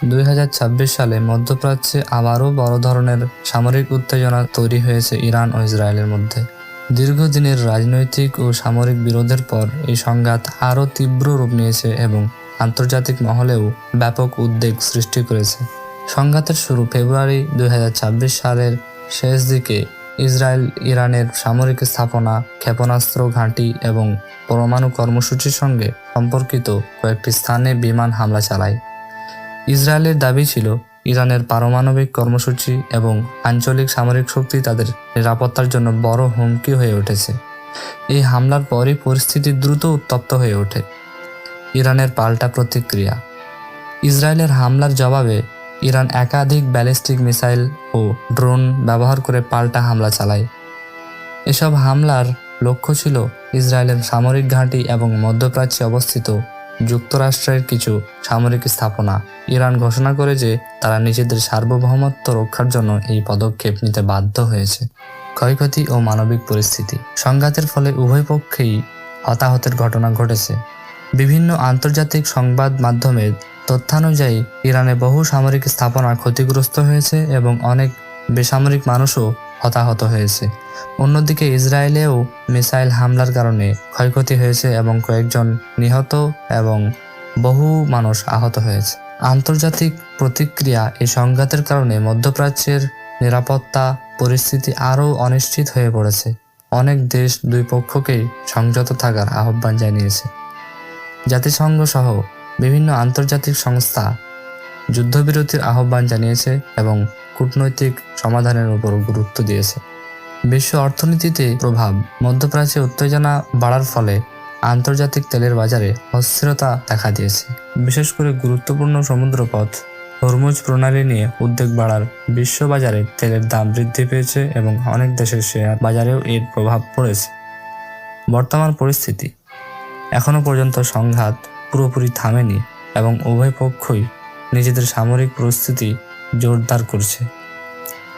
2026 সালে মধ্যপ্রাচ্যে আবারও বড় ধরনের সামরিক উত্তেজনা তৈরি হয়েছে ইরান ও ইসরায়েলের মধ্যে। দীর্ঘদিনের রাজনৈতিক ও সামরিক বিরোধের পর এই সংঘাত আরও তীব্র রূপ নিয়েছে এবং আন্তর্জাতিক মহলেও ব্যাপক উদ্বেগ সৃষ্টি করেছে। সংঘাতের শুরু ফেব্রুয়ারি 2026 সালের শেষ দিকে ইসরায়েল ইরানের সামরিক স্থাপনা, ক্ষেপণাস্ত্র ঘাঁটি এবং পরমাণু কর্মসূচির সঙ্গে সম্পর্কিত কয়েকটি স্থানে বিমান হামলা চালায়। ইসরায়েলের দাবি ছিল ইরানের পারমাণবিক কর্মসূচি এবং আঞ্চলিক সামরিক শক্তি তাদের নিরাপত্তার জন্য বড় হুমকি হয়ে উঠেছে। এই হামলার পরই পরিস্থিতি দ্রুত উত্তপ্ত হয়ে ওঠে। ইরানের পাল্টা প্রতিক্রিয়া। ইসরায়েলের হামলার জবাবে ইরান একাধিক ব্যালিস্টিক মিসাইল ও ড্রোন ব্যবহার করে পাল্টা হামলা চালায়। এসব হামলার লক্ষ্য ছিল ইসরায়েলের সামরিক ঘাঁটি এবং মধ্যপ্রাচ্যে অবস্থিত যুক্তরাষ্ট্রের কিছু সামরিক স্থাপনা। ইরান ঘোষণা করে যে তারা নিজেদের সার্বভৌমত্ব রক্ষার জন্য এই পদক্ষেপ নিতে বাধ্য হয়েছে। ক্ষয়ক্ষতি ও মানবিক পরিস্থিতি। সংঘাতের ফলে উভয় পক্ষেই হতাহতের ঘটনা ঘটেছে। বিভিন্ন আন্তর্জাতিক সংবাদ মাধ্যমের তথ্যানুযায়ী ইরানে বহু সামরিক স্থাপনা ক্ষতিগ্রস্ত হয়েছে এবং অনেক বেসামরিক মানুষও হতাহত হয়েছে। অন্যদিকে ইসরায়েলেও মিসাইল হামলার কারণে ক্ষয়ক্ষতি হয়েছে এবং কয়েকজন নিহত এবং বহু মানুষ আহত হয়েছে। আন্তর্জাতিক প্রতিক্রিয়া। এই সংঘাতের কারণে মধ্যপ্রাচ্যের নিরাপত্তা পরিস্থিতি আরও অনিশ্চিত হয়ে পড়েছে। অনেক দেশ দুই পক্ষকেই সংযত থাকার আহ্বান জানিয়েছে। জাতিসংঘ সহ বিভিন্ন আন্তর্জাতিক সংস্থা যুদ্ধবিরতির আহ্বান জানিয়েছে এবং কূটনৈতিক সমাধানের উপর গুরুত্ব দিয়েছে। বিশ্ব অর্থনীতিতে প্রভাব। মধ্যপ্রাচ্যে উত্তেজনা বাড়ার ফলে আন্তর্জাতিক তেলের বাজারে অস্থিরতা দেখা দিয়েছে। বিশেষ করে গুরুত্বপূর্ণ সমুদ্রপথ হরমুজ প্রণালী নিয়ে উদ্বেগ বাড়ার বিশ্ববাজারে তেলের দাম বৃদ্ধি পেয়েছে এবং অনেক দেশের শেয়ার বাজারেও এর প্রভাব পড়েছে। বর্তমান পরিস্থিতি। এখনও পর্যন্ত সংঘাত পুরোপুরি থামেনি এবং উভয় পক্ষই নিজেদের সামরিক প্রস্তুতি জোরদার করছে।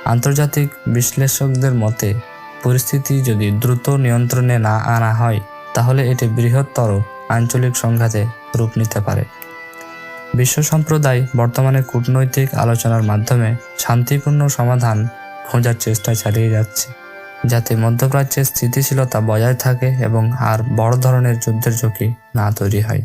আন্তর্জাতিক বিশ্লেষকদের মতে পরিস্থিতি যদি দ্রুত নিয়ন্ত্রণে না আনা হয় তাহলে এটি বৃহত্তর আঞ্চলিক সংঘাতে রূপ নিতে পারে। বিশ্ব সম্প্রদায় বর্তমানে কূটনৈতিক আলোচনার মাধ্যমে শান্তিপূর্ণ সমাধান খোঁজার চেষ্টা চালিয়ে যাচ্ছে, যাতে মধ্যপ্রাচ্যের স্থিতিশীলতা বজায় থাকে এবং আর বড় ধরনের যুদ্ধের ঝুঁকি না তৈরি হয়।